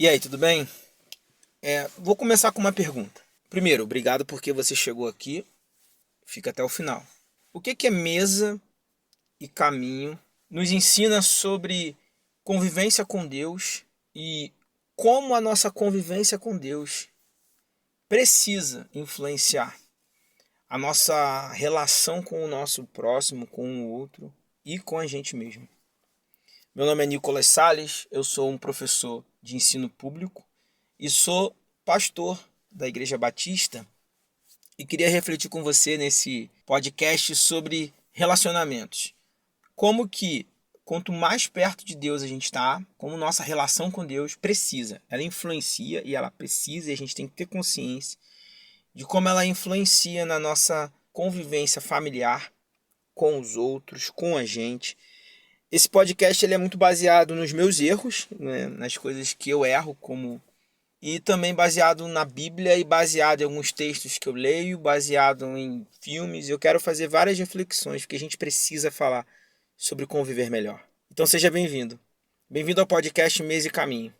E aí, tudo bem? Vou começar com uma pergunta. Primeiro, obrigado porque você chegou aqui, fica até o final. O que é mesa e caminho? Nos ensina sobre convivência com Deus e como a nossa convivência com Deus precisa influenciar a nossa relação com o nosso próximo, com o outro e com a gente mesmo. Meu nome é Nicolas Sales, eu sou um professor de ensino público e sou pastor da Igreja Batista e queria refletir com você nesse podcast sobre relacionamentos. Como que quanto mais perto de Deus a gente está, como nossa relação com Deus precisa, ela influencia e ela precisa, e a gente tem que ter consciência de como ela influencia na nossa convivência familiar com os outros, com a gente. Esse podcast ele é muito baseado nos meus erros, né, nas coisas que eu erro, e também baseado na Bíblia e baseado em alguns textos que eu leio, baseado em filmes. Eu quero fazer várias reflexões, porque a gente precisa falar sobre conviver melhor. Então seja bem-vindo. Bem-vindo ao podcast Mesa e Caminho.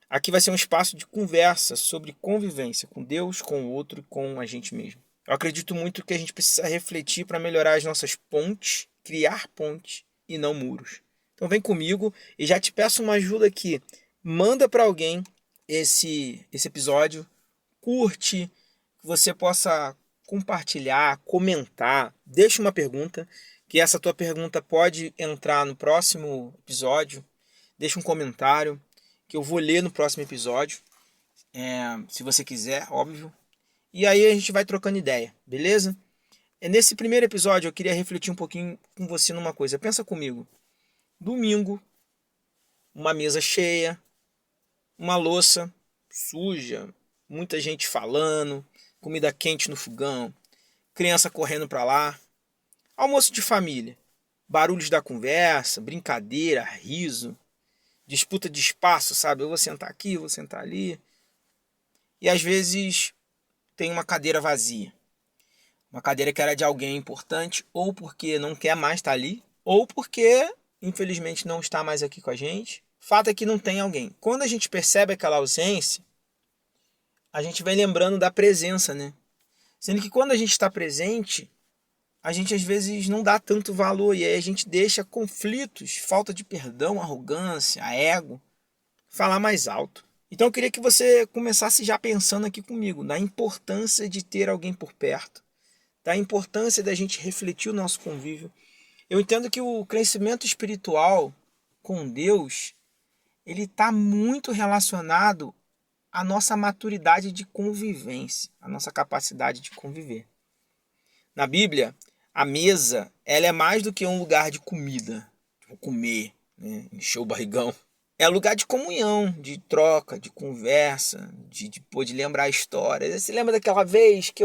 Aqui vai ser um espaço de conversa sobre convivência com Deus, com o outro e com a gente mesmo. Eu acredito muito que a gente precisa refletir para melhorar as nossas pontes, criar pontes e não muros. Então vem comigo e já te peço uma ajuda aqui. Manda para alguém esse episódio, curte, que você possa compartilhar, comentar, deixa uma pergunta, que essa tua pergunta pode entrar no próximo episódio, deixa um comentário, que eu vou ler no próximo episódio, se você quiser, óbvio, e aí a gente vai trocando ideia, beleza? Nesse primeiro episódio eu queria refletir um pouquinho com você numa coisa, pensa comigo, domingo, uma mesa cheia, uma louça suja, muita gente falando, comida quente no fogão, criança correndo para lá, almoço de família, barulhos da conversa, brincadeira, riso, disputa de espaço, sabe? Eu vou sentar aqui, eu vou sentar ali. E às vezes tem uma cadeira vazia. Uma cadeira que era de alguém importante, ou porque não quer mais estar ali, ou porque, infelizmente, não está mais aqui com a gente. Fato é que não tem alguém. Quando a gente percebe aquela ausência, a gente vai lembrando da presença, né? Sendo que quando a gente está presente, a gente às vezes não dá tanto valor e aí a gente deixa conflitos, falta de perdão, arrogância, ego, falar mais alto. Então eu queria que você começasse já pensando aqui comigo na importância de ter alguém por perto, da importância da gente refletir o nosso convívio. Eu entendo que o crescimento espiritual com Deus, ele está muito relacionado à nossa maturidade de convivência, à nossa capacidade de conviver. Na Bíblia, a mesa ela é mais do que um lugar de comida, de comer, né? Encher o barrigão. É lugar de comunhão, de troca, de conversa, de lembrar histórias. Você lembra daquela vez que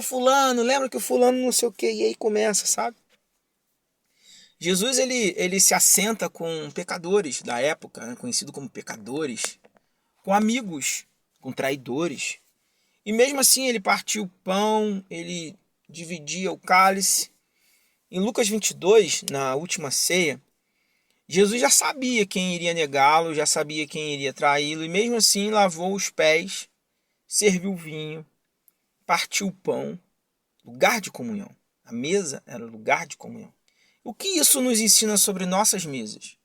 fulano, lembra que o fulano não sei o que, e aí começa, sabe? Jesus ele se assenta com pecadores da época, né? Conhecido como pecadores, com amigos, com traidores. E mesmo assim ele partia o pão, ele dividia o cálice. Em Lucas 22, na última ceia, Jesus já sabia quem iria negá-lo, já sabia quem iria traí-lo, e mesmo assim lavou os pés, serviu o vinho, partiu o pão, lugar de comunhão. A mesa era lugar de comunhão. O que isso nos ensina sobre nossas mesas?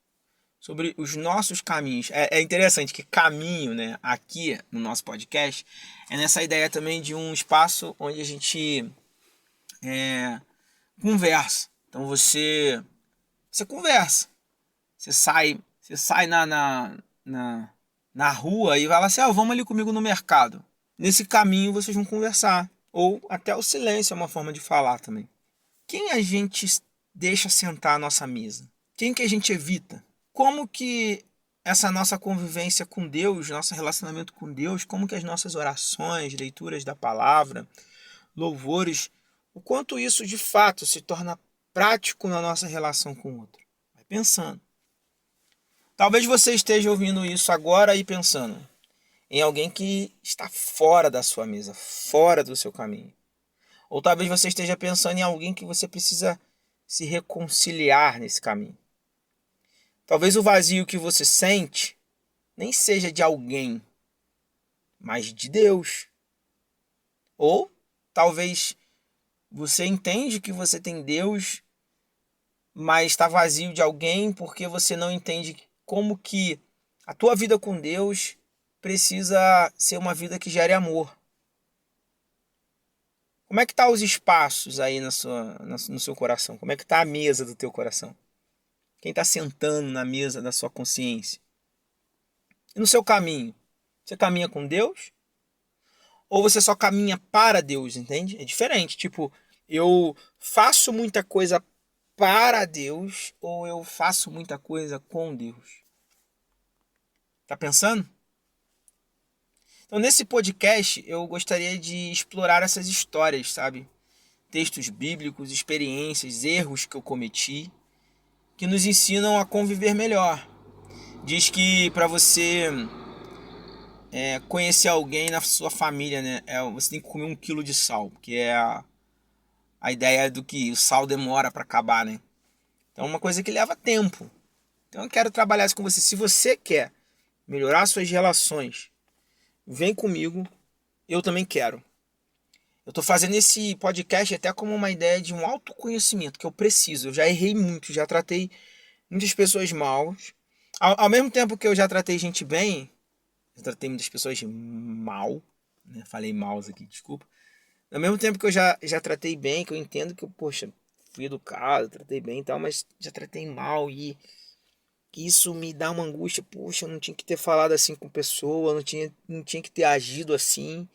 Sobre os nossos caminhos. É interessante que caminho, né, aqui no nosso podcast, é nessa ideia também de um espaço onde a gente conversa. Então você conversa. Você sai na rua e vai lá assim, vamos ali comigo no mercado. Nesse caminho vocês vão conversar. Ou até o silêncio é uma forma de falar também. Quem a gente deixa sentar à nossa mesa? Quem que a gente evita? Como que essa nossa convivência com Deus, nosso relacionamento com Deus, como que as nossas orações, leituras da palavra, louvores, o quanto isso de fato se torna prático na nossa relação com o outro? Vai pensando. Talvez você esteja ouvindo isso agora e pensando em alguém que está fora da sua mesa, fora do seu caminho. Ou talvez você esteja pensando em alguém que você precisa se reconciliar nesse caminho. Talvez o vazio que você sente nem seja de alguém, mas de Deus. Ou talvez você entende que você tem Deus, mas está vazio de alguém porque você não entende como que a tua vida com Deus precisa ser uma vida que gere amor. Como é que tá os espaços aí no seu coração? Como é que tá a mesa do teu coração? Quem está sentando na mesa da sua consciência? E no seu caminho? Você caminha com Deus? Ou você só caminha para Deus, entende? É diferente. Tipo, eu faço muita coisa para Deus ou eu faço muita coisa com Deus? Tá pensando? Então, nesse podcast, eu gostaria de explorar essas histórias, sabe? Textos bíblicos, experiências, erros que eu cometi, que nos ensinam a conviver melhor. Diz que para você conhecer alguém na sua família, né? Você tem que comer 1 quilo de sal, porque é a ideia do que o sal demora para acabar, né? Então é uma coisa que leva tempo. Então eu quero trabalhar isso com você. Se você quer melhorar suas relações, vem comigo. Eu também quero. Eu estou fazendo esse podcast até como uma ideia de um autoconhecimento que eu preciso. Eu já errei muito, já tratei muitas pessoas mal. Ao mesmo tempo que eu já tratei gente bem, eu tratei muitas pessoas mal, né? Falei maus aqui, desculpa. Ao mesmo tempo que eu já tratei bem, que eu entendo que eu, poxa, fui educado, tratei bem e tal, mas já tratei mal e isso me dá uma angústia. Poxa, eu não tinha que ter falado assim com pessoa, não tinha que ter agido assim.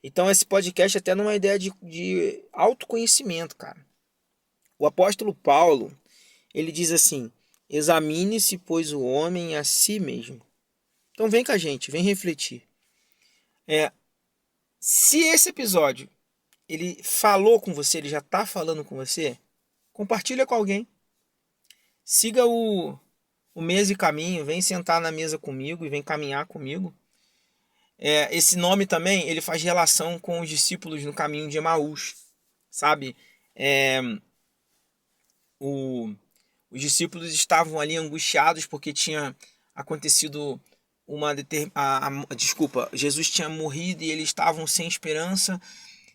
Então esse podcast é até numa ideia de autoconhecimento, cara. O apóstolo Paulo, ele diz assim: examine-se, pois, o homem a si mesmo. Então vem com a gente, vem refletir. Se esse episódio ele falou com você, ele já está falando com você, compartilha com alguém. Siga o Mesa e Caminho, vem sentar na mesa comigo e vem caminhar comigo. Esse nome também, ele faz relação com os discípulos no caminho de Emaús, sabe? É, o, os discípulos estavam ali angustiados porque tinha acontecido desculpa, Jesus tinha morrido e eles estavam sem esperança,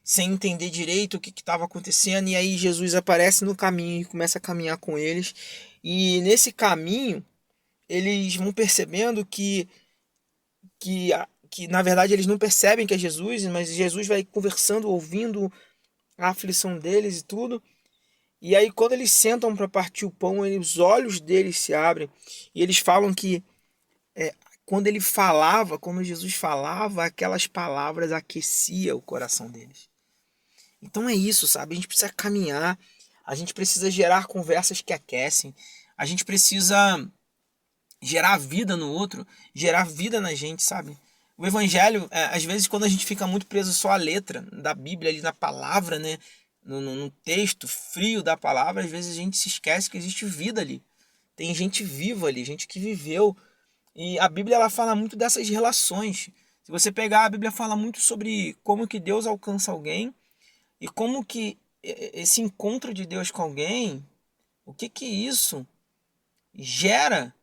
sem entender direito o que estava acontecendo, e aí Jesus aparece no caminho e começa a caminhar com eles, e nesse caminho eles vão percebendo que na verdade eles não percebem que é Jesus, mas Jesus vai conversando, ouvindo a aflição deles e tudo. E aí quando eles sentam para partir o pão, os olhos deles se abrem e eles falam que quando Jesus falava, aquelas palavras aquecia o coração deles. Então é isso, sabe? A gente precisa caminhar, a gente precisa gerar conversas que aquecem, a gente precisa gerar vida no outro, gerar vida na gente, sabe? O evangelho, às vezes, quando a gente fica muito preso só à letra da Bíblia, ali na palavra, né? No texto frio da palavra, às vezes a gente se esquece que existe vida ali. Tem gente viva ali, gente que viveu. E a Bíblia ela fala muito dessas relações. Se você pegar, a Bíblia fala muito sobre como que Deus alcança alguém e como que esse encontro de Deus com alguém, o que que isso gera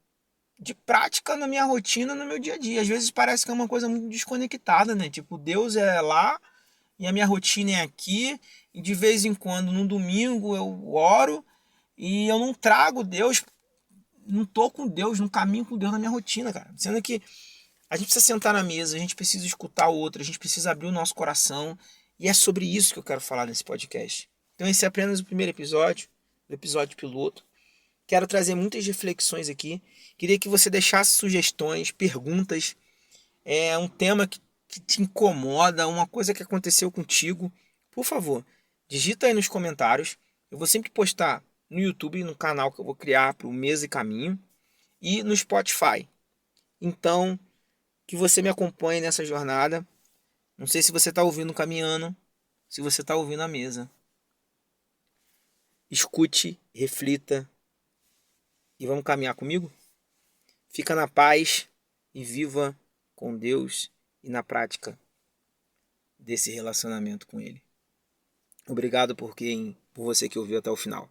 de prática na minha rotina, no meu dia a dia. Às vezes parece que é uma coisa muito desconectada, né? Tipo, Deus é lá e a minha rotina é aqui, e de vez em quando, no domingo, eu oro e eu não trago Deus, não tô com Deus, não caminho com Deus na minha rotina, cara. Sendo que a gente precisa sentar na mesa, a gente precisa escutar o outro, a gente precisa abrir o nosso coração, e é sobre isso que eu quero falar nesse podcast. Então esse é apenas o primeiro episódio, o episódio piloto. Quero trazer muitas reflexões aqui. Queria que você deixasse sugestões, perguntas. É um tema que te incomoda, uma coisa que aconteceu contigo. Por favor, digita aí nos comentários. Eu vou sempre postar no YouTube, no canal que eu vou criar para o Mesa e Caminho. E no Spotify. Então, que você me acompanhe nessa jornada. Não sei se você está ouvindo caminhando, se você está ouvindo a mesa. Escute, reflita e vamos caminhar comigo? Fica na paz e viva com Deus e na prática desse relacionamento com Ele. Obrigado por você que ouviu até o final.